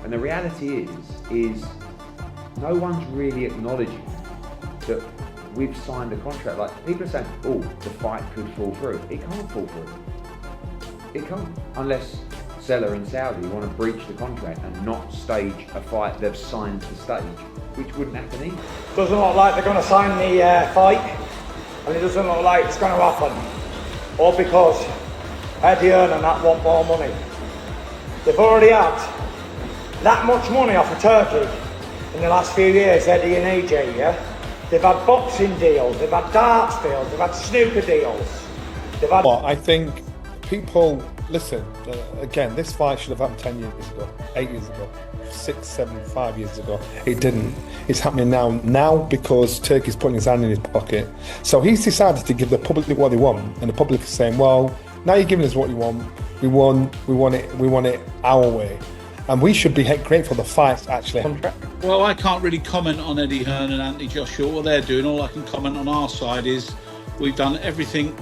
And the reality is no one's really acknowledging that we've signed a contract. Like, people are saying, oh, the fight could fall through. It can't fall through. It can't, unless Seller and Saudi want to breach the contract and not stage a fight they've signed to stage, which wouldn't happen either. Doesn't look like they're going to sign the fight, and it doesn't look like it's going to happen. All because Eddie Hearn and that want more money. They've already had that much money off of Turkey in the last few years, Eddie and AJ, yeah? They've had boxing deals, they've had darts deals, they've had snooker deals. They've had... Well, I think people, listen, again, this fight should have happened 10 years ago, 8 years ago, 6, 7, 5 years ago. It didn't. It's happening now because Turkey's putting his hand in his pocket. So he's decided to give the public what they want, and the public is saying, well, now you're giving us what you want. We want it our way. And we should be grateful the fight's actually contract. Well, I can't really comment on Eddie Hearn and Anthony Joshua, what they're doing. All I can comment on our side is we've done everything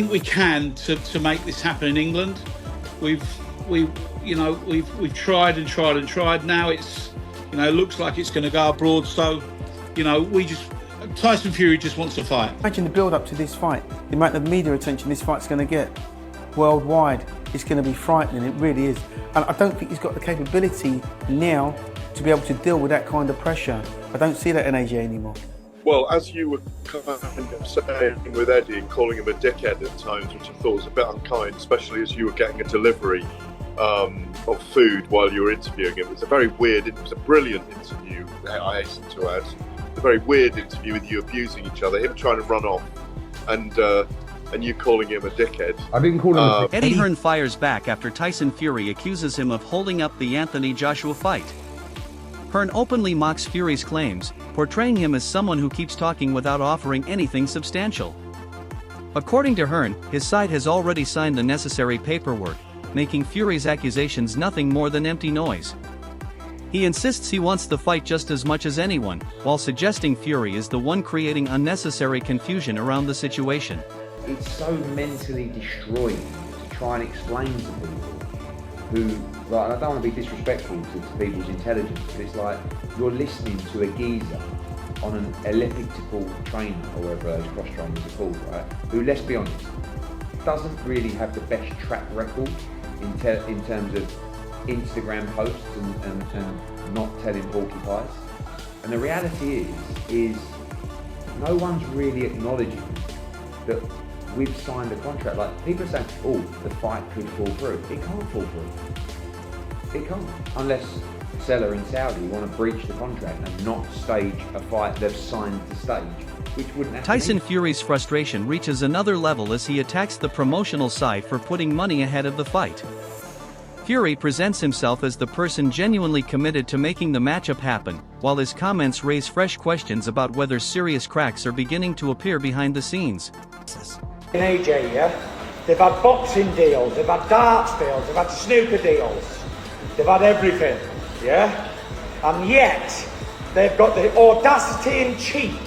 we can to make this happen in England. We've tried and tried and tried. Now it's, looks like it's going to go abroad. So, Tyson Fury just wants to fight. Imagine the build-up to this fight, the amount of media attention this fight's going to get worldwide. It's going to be frightening, it really is. And I don't think he's got the capability now to be able to deal with that kind of pressure. I don't see that in AJ anymore. Well, as you were kind of saying with Eddie and calling him a dickhead at times, which I thought was a bit unkind, especially as you were getting a delivery of food while you were interviewing him. It was a brilliant interview, I hasten to add. A very weird interview with you abusing each other, him trying to run off, and you calling him a dickhead. I didn't call him a Eddie Hearn fires back after Tyson Fury accuses him of holding up the Anthony Joshua fight. Hearn openly mocks Fury's claims, portraying him as someone who keeps talking without offering anything substantial. According to Hearn, his side has already signed the necessary paperwork, making Fury's accusations nothing more than empty noise. He insists he wants the fight just as much as anyone, while suggesting Fury is the one creating unnecessary confusion around the situation. It's so mentally destroying to try and explain to people who, like, I don't want to be disrespectful to people's intelligence, but it's like you're listening to a geezer on an elliptical trainer, or whatever those cross trainers are called, right? Who, let's be honest, doesn't really have the best track record in terms of Instagram posts and not telling porcupines. And the reality is no one's really acknowledging that we've signed a contract. Like, people are saying, oh, the fight could fall through. It can't fall through. It can't, unless Seller and Saudi want to breach the contract and not stage a fight they've signed to stage, which wouldn't happen. Tyson Fury's frustration reaches another level as he attacks the promotional side for putting money ahead of the fight. Fury presents himself as the person genuinely committed to making the matchup happen, while his comments raise fresh questions about whether serious cracks are beginning to appear behind the scenes. In AJ, yeah? They've had boxing deals, they've had darts deals, they've had snooker deals, they've had everything, yeah? And yet, they've got the audacity and cheek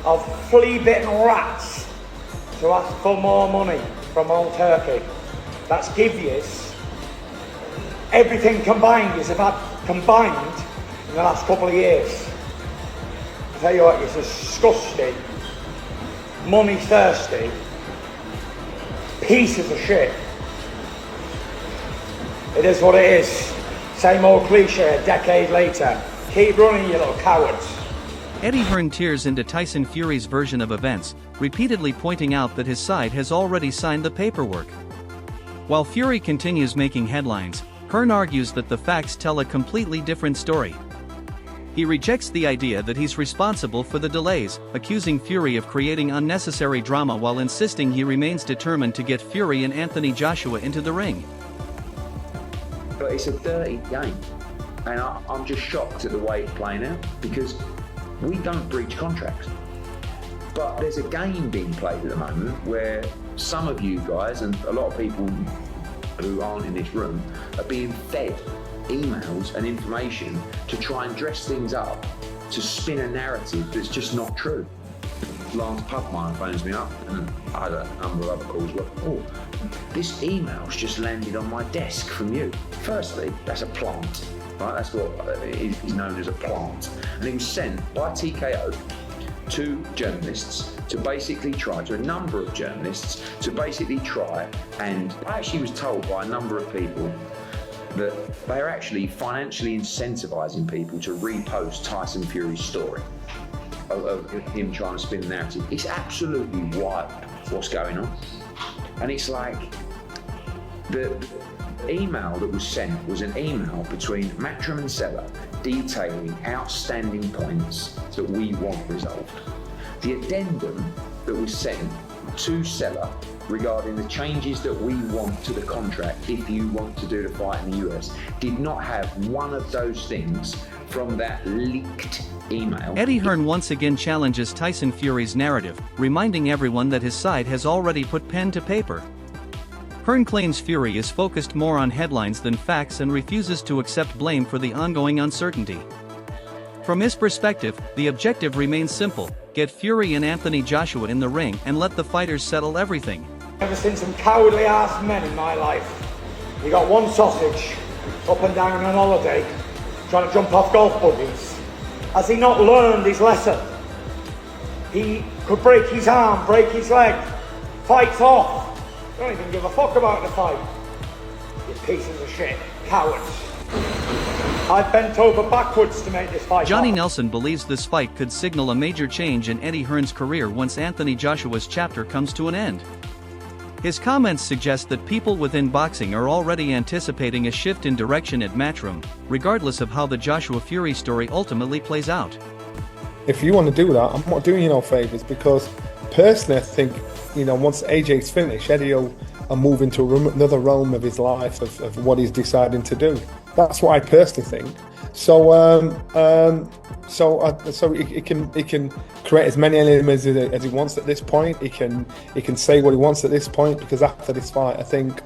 of flea-bitten rats to ask for more money from old Turkey. That's givious. Everything combined is about combined in the last couple of years. I tell you what, it's disgusting, money thirsty pieces of shit. It is what it is. Same old cliche a decade later. Keep running, you little cowards. Eddie Hearn tears into Tyson Fury's version of events, repeatedly pointing out that his side has already signed the paperwork. While Fury continues making headlines, Hearn argues that the facts tell a completely different story. He rejects the idea that he's responsible for the delays, accusing Fury of creating unnecessary drama while insisting he remains determined to get Fury and Anthony Joshua into the ring. But it's a dirty game, and I'm just shocked at the way it's playing out, because we don't breach contracts. But there's a game being played at the moment where some of you guys, and a lot of people who aren't in this room, are being fed emails and information to try and dress things up, to spin a narrative that's just not true. Lance Pubmire phones me up, and I had a number of other calls. Well, oh, this email's just landed on my desk from you. Firstly, that's a plant, right? That's what is known as a plant. And it was sent by TKO to journalists to basically try, to a number of journalists, to basically try, and I actually was told by a number of people that they are actually financially incentivizing people to repost Tyson Fury's story of him trying to spin the narrative. It's absolutely wild what's going on. And it's like, the email that was sent was an email between Matchroom and Seller detailing outstanding points that we want resolved. The addendum that was sent to Seller regarding the changes that we want to the contract if you want to do the fight in the US did not have one of those things from that leaked email. Eddie Hearn once again challenges Tyson Fury's narrative, reminding everyone that his side has already put pen to paper. Hearn claims Fury is focused more on headlines than facts and refuses to accept blame for the ongoing uncertainty. From his perspective, the objective remains simple: get Fury and Anthony Joshua in the ring and let the fighters settle everything. Never seen some cowardly ass men in my life. You got one sausage, up and down on holiday, trying to jump off golf buggies. Has he not learned his lesson? He could break his arm, break his leg, fights off. Don't even give a fuck about the fight. You pieces of shit, cowards. I bent over backwards to make this fight. Johnny Nelson believes this fight could signal a major change in Eddie Hearn's career once Anthony Joshua's chapter comes to an end. His comments suggest that people within boxing are already anticipating a shift in direction at Matchroom, regardless of how the Joshua Fury story ultimately plays out. If you want to do that, I'm not doing you no favours, because personally I think, once AJ's finished, Eddie will move into another realm of his life, of what he's deciding to do. That's what I personally think. So he can create as many enemies as he wants at this point. He can say what he wants at this point, because after this fight, I think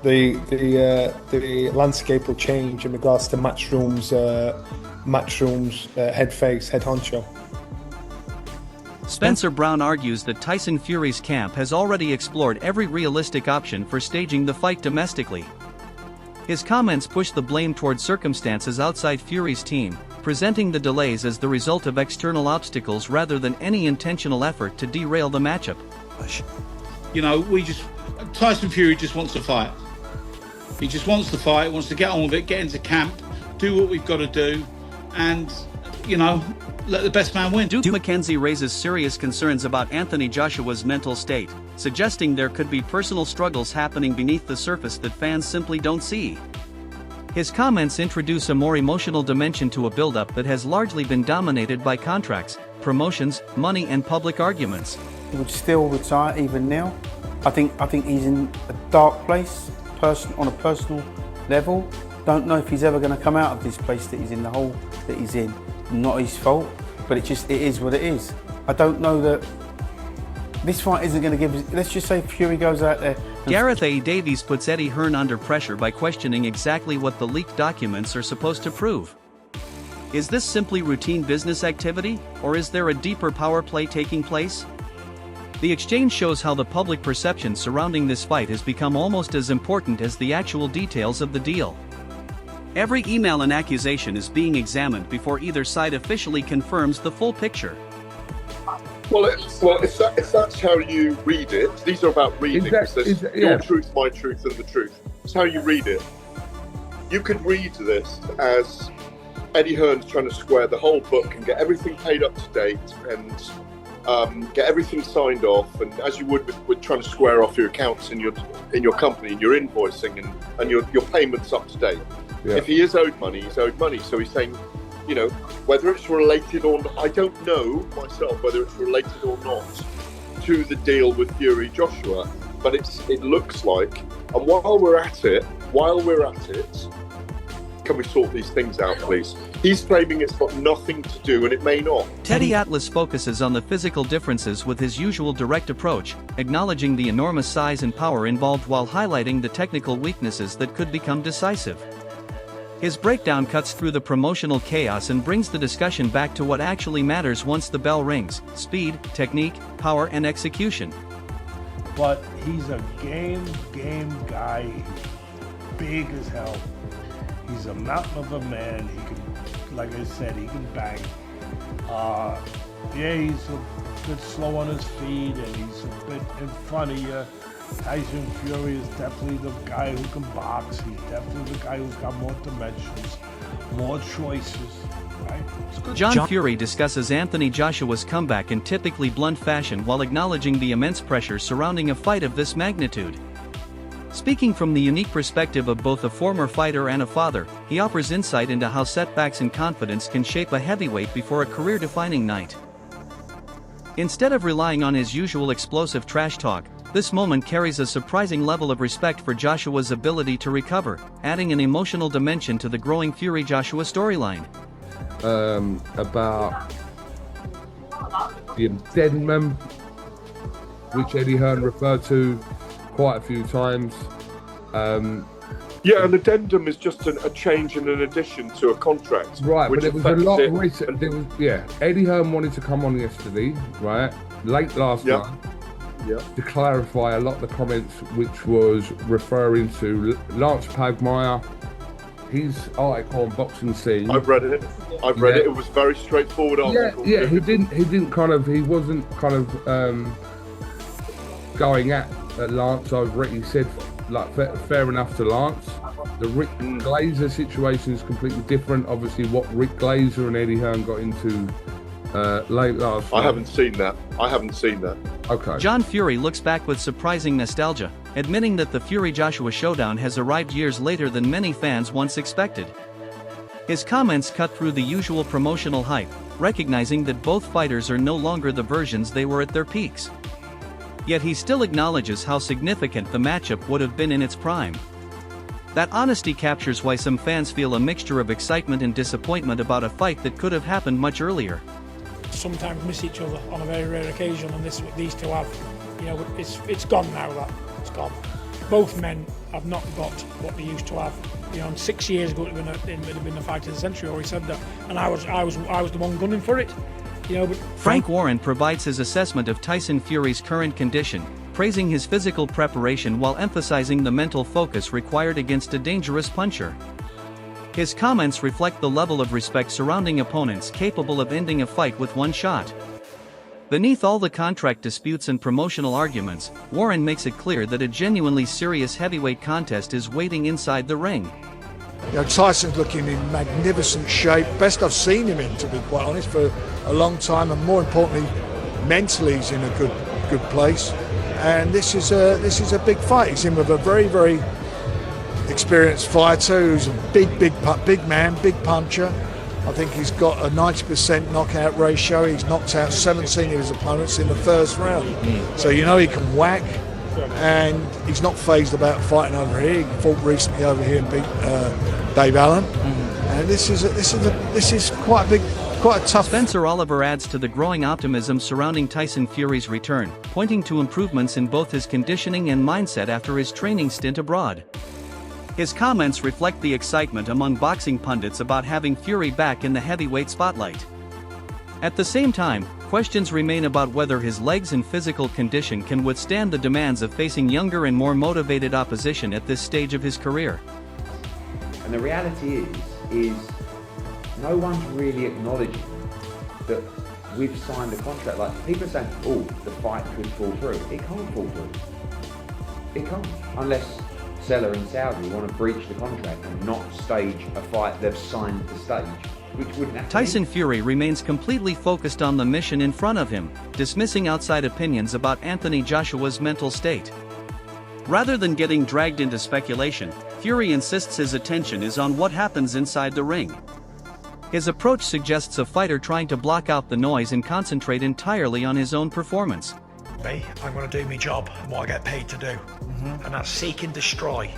the landscape will change in regards to Matchroom's head honcho. Spencer Brown argues that Tyson Fury's camp has already explored every realistic option for staging the fight domestically. His comments push the blame toward circumstances outside Fury's team, presenting the delays as the result of external obstacles rather than any intentional effort to derail the matchup. Tyson Fury just wants to fight. He just wants to fight, wants to get on with it, get into camp, do what we've got to do, and, let the best man win. Duke McKenzie raises serious concerns about Anthony Joshua's mental state, suggesting there could be personal struggles happening beneath the surface that fans simply don't see. His comments introduce a more emotional dimension to a build-up that has largely been dominated by contracts, promotions, money and public arguments. He would still retire even now. I think he's in a dark place, on a personal level. Don't know if he's ever going to come out of this place that he's in, the hole that he's in. Not his fault, but it is what it is. I don't know that this fight isn't going to give. Let's just say Fury goes out there. Gareth A. Davies puts Eddie Hearn under pressure by questioning exactly what the leaked documents are supposed to prove. Is this simply routine business activity, or is there a deeper power play taking place? The exchange shows how the public perception surrounding this fight has become almost as important as the actual details of the deal. Every email and accusation is being examined before either side officially confirms the full picture. Well, if that's how you read it, these are about reading. Your truth, my truth, and the truth. It's how you read it. You could read this as Eddie Hearn's trying to square the whole book and get everything paid up to date and get everything signed off, and as you would with trying to square off your accounts in your company and your invoicing and your payments up to date. Yeah. If he is owed money, he's owed money. So he's saying, whether it's related or not, I don't know myself whether it's related or not to the deal with Fury Joshua, but it looks like. And while we're at it, can we sort these things out, please? He's claiming it's got nothing to do, and it may not. Teddy Atlas focuses on the physical differences with his usual direct approach, acknowledging the enormous size and power involved while highlighting the technical weaknesses that could become decisive. His breakdown cuts through the promotional chaos and brings the discussion back to what actually matters once the bell rings: speed, technique, power, and execution. But he's a game guy. He's big as hell. He's a mountain of a man. He can, like I said, he can bang. Yeah, he's a bit slow on his feet and he's a bit in front of you. Tyson Fury is definitely the guy who can box. He's definitely the guy who's got more dimensions, more choices, right? It's good. John Fury discusses Anthony Joshua's comeback in typically blunt fashion while acknowledging the immense pressure surrounding a fight of this magnitude. Speaking from the unique perspective of both a former fighter and a father, he offers insight into how setbacks and confidence can shape a heavyweight before a career-defining night. Instead of relying on his usual explosive trash talk, this moment carries a surprising level of respect for Joshua's ability to recover, adding an emotional dimension to the growing Fury-Joshua storyline. About the addendum, which Eddie Hearn referred to quite a few times. Yeah, an addendum is just a change and an addition to a contract. Right, but it was a lot affects recent. Eddie Hearn wanted to come on yesterday, right? Late last night. Yeah. To clarify a lot of the comments, which was referring to Lance Pagmire, his article on Boxing Scene. I've read it. I've read it. It was very straightforward article. Yeah, he wasn't going at Lance over it. He said, like, fair enough to Lance. The Rick Glazer situation is completely different. Obviously, what Rick Glazer and Eddie Hearn got into late last night. I haven't seen that. Okay. John Fury looks back with surprising nostalgia, admitting that the Fury-Joshua showdown has arrived years later than many fans once expected. His comments cut through the usual promotional hype, recognizing that both fighters are no longer the versions they were at their peaks. Yet he still acknowledges how significant the matchup would have been in its prime. That honesty captures why some fans feel a mixture of excitement and disappointment about a fight that could have happened much earlier. Sometimes miss each other on a very rare occasion, and these two have. You know, it's gone now. It's gone. Both men have not got what they used to have. You know, and 6 years ago it would have been the fight of the century. Already said that, and I was the one gunning for it. You know, but Frank Warren provides his assessment of Tyson Fury's current condition, praising his physical preparation while emphasizing the mental focus required against a dangerous puncher. His comments reflect the level of respect surrounding opponents capable of ending a fight with one shot. Beneath all the contract disputes and promotional arguments, Warren makes it clear that a genuinely serious heavyweight contest is waiting inside the ring. You know, Tyson's looking in magnificent shape, best I've seen him in, to be quite honest, for a long time, and more importantly, mentally he's in a good place. And this is a big fight. He's in with a very experienced fighter who's a big man, big puncher. I think he's got a 90% knockout ratio. He's knocked out 17 of his opponents in the first round. So you know he can whack, and he's not phased about fighting over here. He fought recently over here and beat Dave Allen. And this is quite a tough. Spencer Oliver adds to the growing optimism surrounding Tyson Fury's return, pointing to improvements in both his conditioning and mindset after his training stint abroad. His comments reflect the excitement among boxing pundits about having Fury back in the heavyweight spotlight. At the same time, questions remain about whether his legs and physical condition can withstand the demands of facing younger and more motivated opposition at this stage of his career. And the reality is no one's really acknowledging that we've signed a contract. Like, people are saying, oh, the fight could fall through. It can't fall through. It can't, unless Seller and Saudi want to breach the contract and not stage a fight they've signed to stage, which wouldn't happen. Tyson Fury remains completely focused on the mission in front of him, dismissing outside opinions about Anthony Joshua's mental state. Rather than getting dragged into speculation, Fury insists his attention is on what happens inside the ring. His approach suggests a fighter trying to block out the noise and concentrate entirely on his own performance. I'm going to do my job and what I get paid to do, and that's seek and destroy.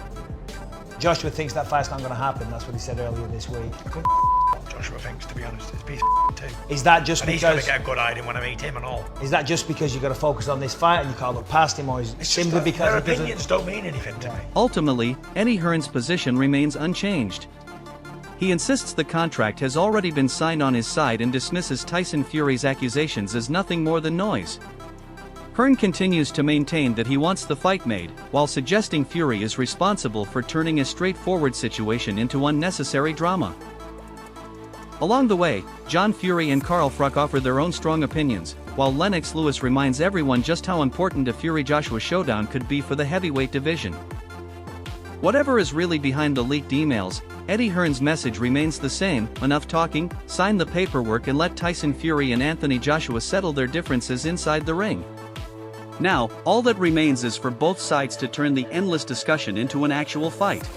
Joshua thinks that fight's not going to happen. That's what he said earlier this week. What Joshua thinks, to be honest, it's a piece of too. Is that just and because he's going to get a good hiding when I meet him and all? Is that just because you've got to focus on this fight and you can't look past him, or is it simply because their opinions don't mean anything to me? Ultimately, Eddie Hearn's position remains unchanged. He insists the contract has already been signed on his side and dismisses Tyson Fury's accusations as nothing more than noise. Hearn continues to maintain that he wants the fight made, while suggesting Fury is responsible for turning a straightforward situation into unnecessary drama. Along the way, John Fury and Carl Fruck offer their own strong opinions, while Lennox Lewis reminds everyone just how important a Fury-Joshua showdown could be for the heavyweight division. Whatever is really behind the leaked emails, Eddie Hearn's message remains the same: enough talking, sign the paperwork and let Tyson Fury and Anthony Joshua settle their differences inside the ring. Now, all that remains is for both sides to turn the endless discussion into an actual fight.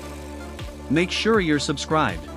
Make sure you're subscribed.